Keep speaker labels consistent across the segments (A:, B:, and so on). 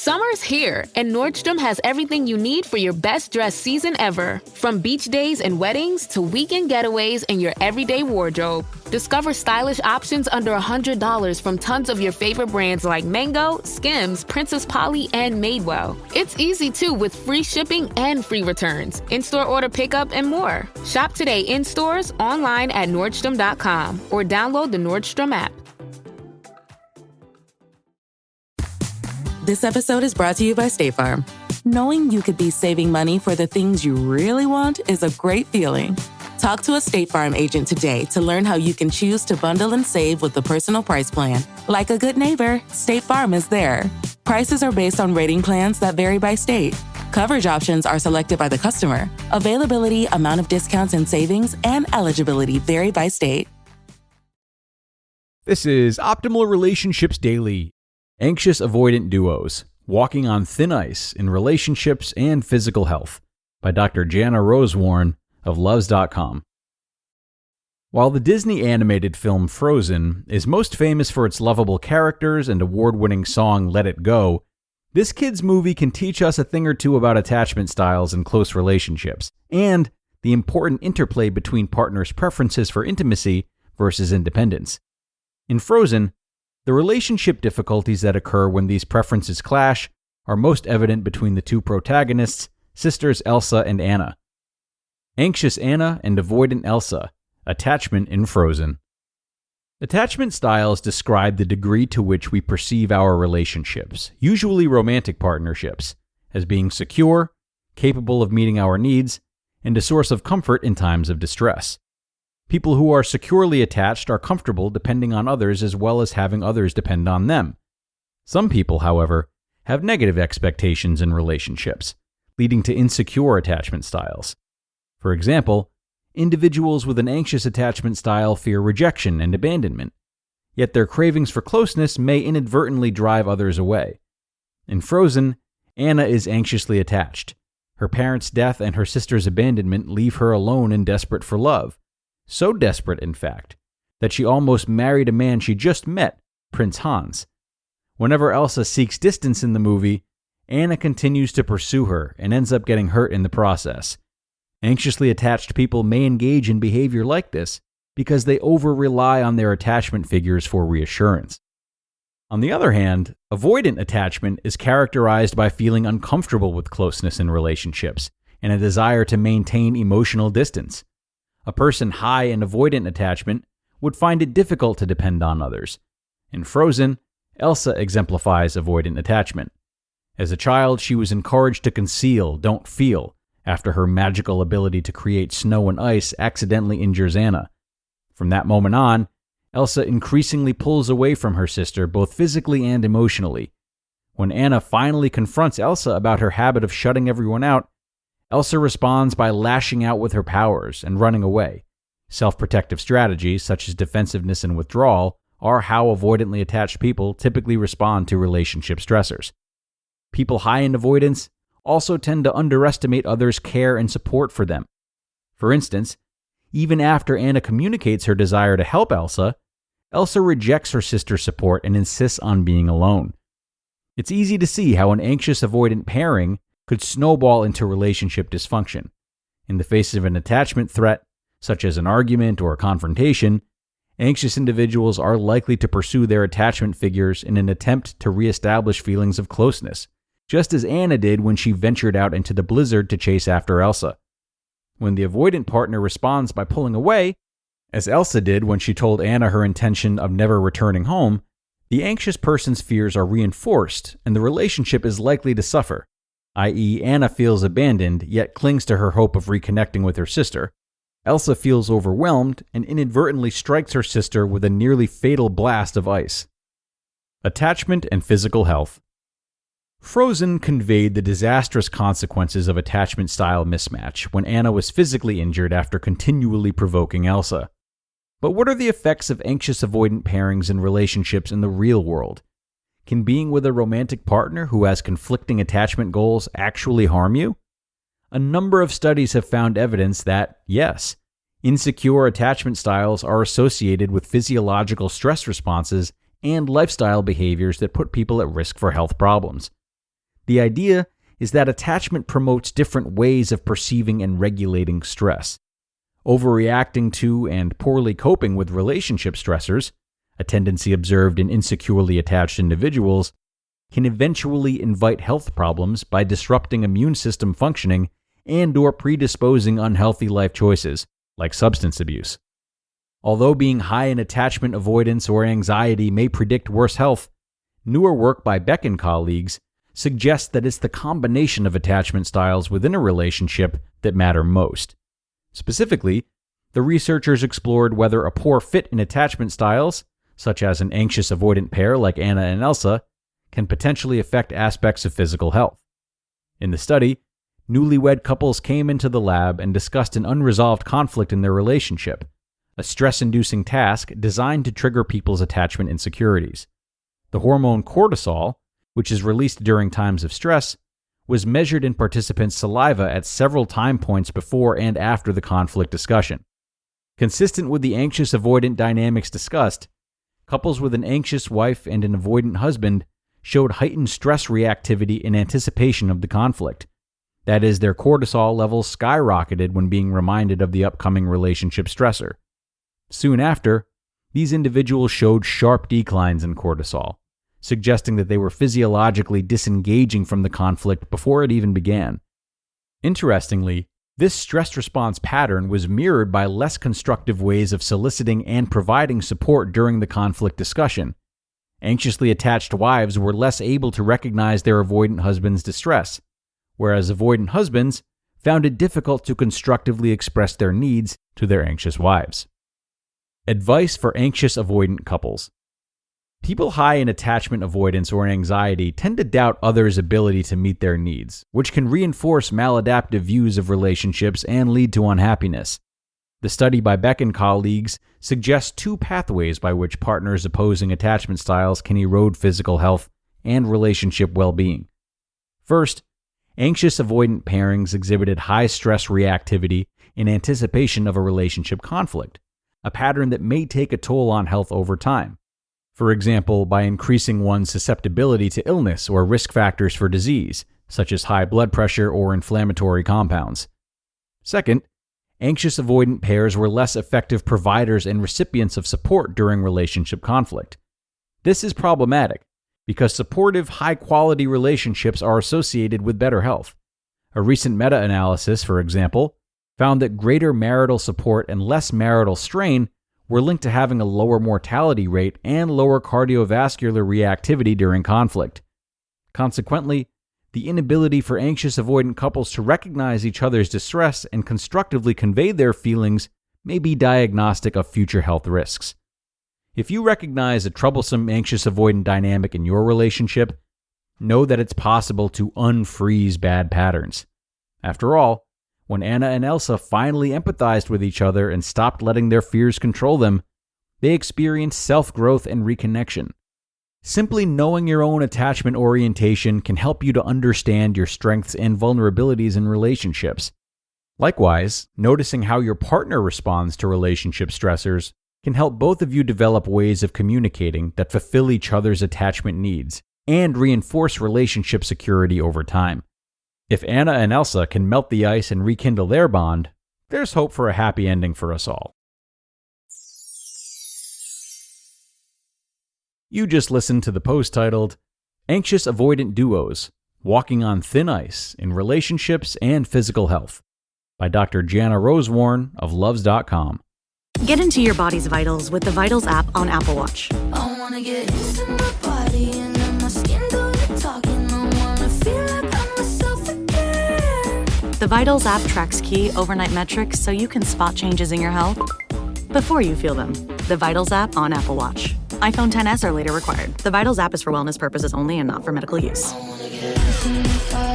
A: Summer's here, and Nordstrom has everything you need for your best dress season ever. From beach days and weddings to weekend getaways and your everyday wardrobe. Discover stylish options under $100 from tons of your favorite brands like Mango, Skims, Princess Polly, and Madewell. It's easy too with free shipping and free returns, in-store order pickup, and more. Shop today in stores, online at Nordstrom.com, or download the Nordstrom app.
B: This episode is brought to you by State Farm. Knowing you could be saving money for the things you really want is a great feeling. Talk to a State Farm agent today to learn how you can choose to bundle and save with the Personal Price Plan. Like a good neighbor, State Farm is there. Prices are based on rating plans that vary by state. Coverage options are selected by the customer. Availability, amount of discounts and savings, and eligibility vary by state.
C: This is Optimal Relationships Daily. Anxious-Avoidant Duos, Walking on Thin Ice in Relationships and Physical Health, by Dr. Jana Rosewarne of Loves.com. While the Disney animated film Frozen is most famous for its lovable characters and award-winning song Let It Go, this kid's movie can teach us a thing or two about attachment styles in close relationships, and the important interplay between partners' preferences for intimacy versus independence. In Frozen, the relationship difficulties that occur when these preferences clash are most evident between the two protagonists, sisters Elsa and Anna. Anxious Anna and Avoidant Elsa, Attachment in Frozen. Attachment styles describe the degree to which we perceive our relationships, usually romantic partnerships, as being secure, capable of meeting our needs, and a source of comfort in times of distress. People who are securely attached are comfortable depending on others as well as having others depend on them. Some people, however, have negative expectations in relationships, leading to insecure attachment styles. For example, individuals with an anxious attachment style fear rejection and abandonment, yet their cravings for closeness may inadvertently drive others away. In Frozen, Anna is anxiously attached. Her parents' death and her sister's abandonment leave her alone and desperate for love. So desperate, in fact, that she almost married a man she just met, Prince Hans. Whenever Elsa seeks distance in the movie, Anna continues to pursue her and ends up getting hurt in the process. Anxiously attached people may engage in behavior like this because they over-rely on their attachment figures for reassurance. On the other hand, avoidant attachment is characterized by feeling uncomfortable with closeness in relationships and a desire to maintain emotional distance. A person high in avoidant attachment would find it difficult to depend on others. In Frozen, Elsa exemplifies avoidant attachment. As a child, she was encouraged to conceal, don't feel, after her magical ability to create snow and ice accidentally injures Anna. From that moment on, Elsa increasingly pulls away from her sister both physically and emotionally. When Anna finally confronts Elsa about her habit of shutting everyone out, Elsa responds by lashing out with her powers and running away. Self-protective strategies such as defensiveness and withdrawal are how avoidantly attached people typically respond to relationship stressors. People high in avoidance also tend to underestimate others' care and support for them. For instance, even after Anna communicates her desire to help Elsa, Elsa rejects her sister's support and insists on being alone. It's easy to see how an anxious-avoidant pairing could snowball into relationship dysfunction. In the face of an attachment threat, such as an argument or a confrontation, anxious individuals are likely to pursue their attachment figures in an attempt to reestablish feelings of closeness, just as Anna did when she ventured out into the blizzard to chase after Elsa. When the avoidant partner responds by pulling away, as Elsa did when she told Anna her intention of never returning home, the anxious person's fears are reinforced and the relationship is likely to suffer, i.e., Anna feels abandoned yet clings to her hope of reconnecting with her sister. Elsa feels overwhelmed and inadvertently strikes her sister with a nearly fatal blast of ice. Attachment and physical health. Frozen conveyed the disastrous consequences of attachment style mismatch when Anna was physically injured after continually provoking Elsa. But what are the effects of anxious-avoidant pairings in relationships in the real world? Can being with a romantic partner who has conflicting attachment goals actually harm you? A number of studies have found evidence that, yes, insecure attachment styles are associated with physiological stress responses and lifestyle behaviors that put people at risk for health problems. The idea is that attachment promotes different ways of perceiving and regulating stress. Overreacting to and poorly coping with relationship stressors, a tendency observed in insecurely attached individuals, can eventually invite health problems by disrupting immune system functioning and/or predisposing unhealthy life choices, like substance abuse. Although being high in attachment avoidance or anxiety may predict worse health, newer work by Beck and colleagues suggests that it's the combination of attachment styles within a relationship that matter most. Specifically, the researchers explored whether a poor fit in attachment styles, such as an anxious-avoidant pair like Anna and Elsa, can potentially affect aspects of physical health. In the study, newlywed couples came into the lab and discussed an unresolved conflict in their relationship, a stress-inducing task designed to trigger people's attachment insecurities. The hormone cortisol, which is released during times of stress, was measured in participants' saliva at several time points before and after the conflict discussion. Consistent with the anxious-avoidant dynamics discussed, couples with an anxious wife and an avoidant husband showed heightened stress reactivity in anticipation of the conflict. That is, their cortisol levels skyrocketed when being reminded of the upcoming relationship stressor. Soon after, these individuals showed sharp declines in cortisol, suggesting that they were physiologically disengaging from the conflict before it even began. Interestingly, this stress response pattern was mirrored by less constructive ways of soliciting and providing support during the conflict discussion. Anxiously attached wives were less able to recognize their avoidant husband's distress, whereas avoidant husbands found it difficult to constructively express their needs to their anxious wives. Advice for anxious-avoidant couples. People high in attachment avoidance or anxiety tend to doubt others' ability to meet their needs, which can reinforce maladaptive views of relationships and lead to unhappiness. The study by Beck and colleagues suggests two pathways by which partners opposing attachment styles can erode physical health and relationship well-being. First, anxious-avoidant pairings exhibited high stress reactivity in anticipation of a relationship conflict, a pattern that may take a toll on health over time. For example, by increasing one's susceptibility to illness or risk factors for disease, such as high blood pressure or inflammatory compounds. Second, anxious-avoidant pairs were less effective providers and recipients of support during relationship conflict. This is problematic because supportive, high-quality relationships are associated with better health. A recent meta-analysis, for example, found that greater marital support and less marital strain were linked to having a lower mortality rate and lower cardiovascular reactivity during conflict. Consequently, the inability for anxious-avoidant couples to recognize each other's distress and constructively convey their feelings may be diagnostic of future health risks. If you recognize a troublesome anxious-avoidant dynamic in your relationship, know that it's possible to unfreeze bad patterns. After all, when Anna and Elsa finally empathized with each other and stopped letting their fears control them, they experienced self-growth and reconnection. Simply knowing your own attachment orientation can help you to understand your strengths and vulnerabilities in relationships. Likewise, noticing how your partner responds to relationship stressors can help both of you develop ways of communicating that fulfill each other's attachment needs and reinforce relationship security over time. If Anna and Elsa can melt the ice and rekindle their bond, there's hope for a happy ending for us all. You just listened to the post titled, Anxious-Avoidant Duos, Walking on Thin Ice in Relationships and Physical Health, by Dr. Jana Rosewarne of loves.com.
D: Get into your body's vitals with the Vitals app on Apple Watch.
E: I wanna get into my body and let my skin do the talking. I wanna feel like I'm myself again.
D: The Vitals app tracks key overnight metrics so you can spot changes in your health before you feel them. The Vitals app on Apple Watch. iPhone XS or later required. The Vitals app is for wellness purposes only and not for medical use.
E: I wanna get into my body.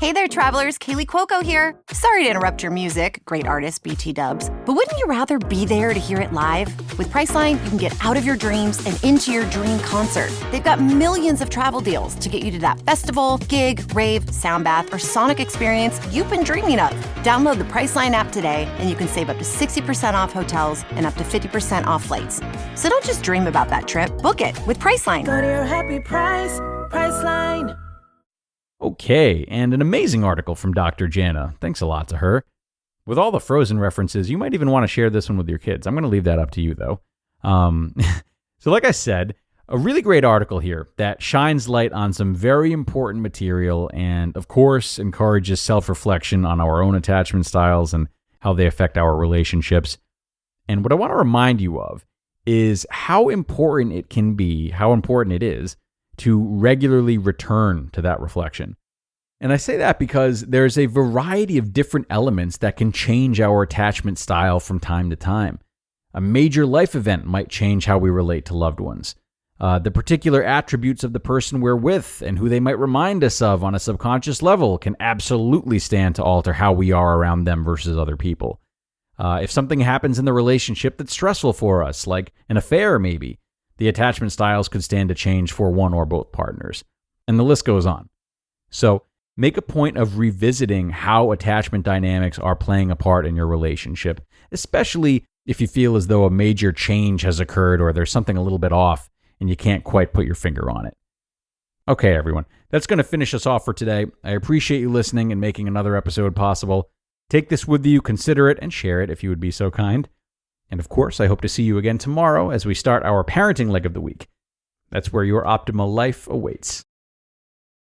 F: Hey there, travelers. Kaylee Cuoco here. Sorry to interrupt your music, great artist BT Dubs, but wouldn't you rather be there to hear it live? With Priceline, you can get out of your dreams and into your dream concert. They've got millions of travel deals to get you to that festival, gig, rave, sound bath, or sonic experience you've been dreaming of. Download the Priceline app today, and you can save up to 60% off hotels and up to 50% off flights. So don't just dream about that trip. Book it with Priceline.
E: Go to your happy price, Priceline.
C: Okay, and an amazing article from Dr. Jana. Thanks a lot to her. With all the Frozen references, you might even want to share this one with your kids. I'm going to leave that up to you, though. So like I said, a really great article here that shines light on some very important material and, of course, encourages self-reflection on our own attachment styles and how they affect our relationships. And what I want to remind you of is how important it is to regularly return to that reflection. And I say that because there's a variety of different elements that can change our attachment style from time to time. A major life event might change how we relate to loved ones. The particular attributes of the person we're with and who they might remind us of on a subconscious level can absolutely stand to alter how we are around them versus other people. If something happens in the relationship that's stressful for us, like an affair maybe, the attachment styles could stand to change for one or both partners. And the list goes on. So make a point of revisiting how attachment dynamics are playing a part in your relationship, especially if you feel as though a major change has occurred or there's something a little bit off and you can't quite put your finger on it. Okay, everyone, that's going to finish us off for today. I appreciate you listening and making another episode possible. Take this with you, consider it, and share it if you would be so kind. And of course, I hope to see you again tomorrow as we start our parenting leg of the week. That's where your optimal life awaits.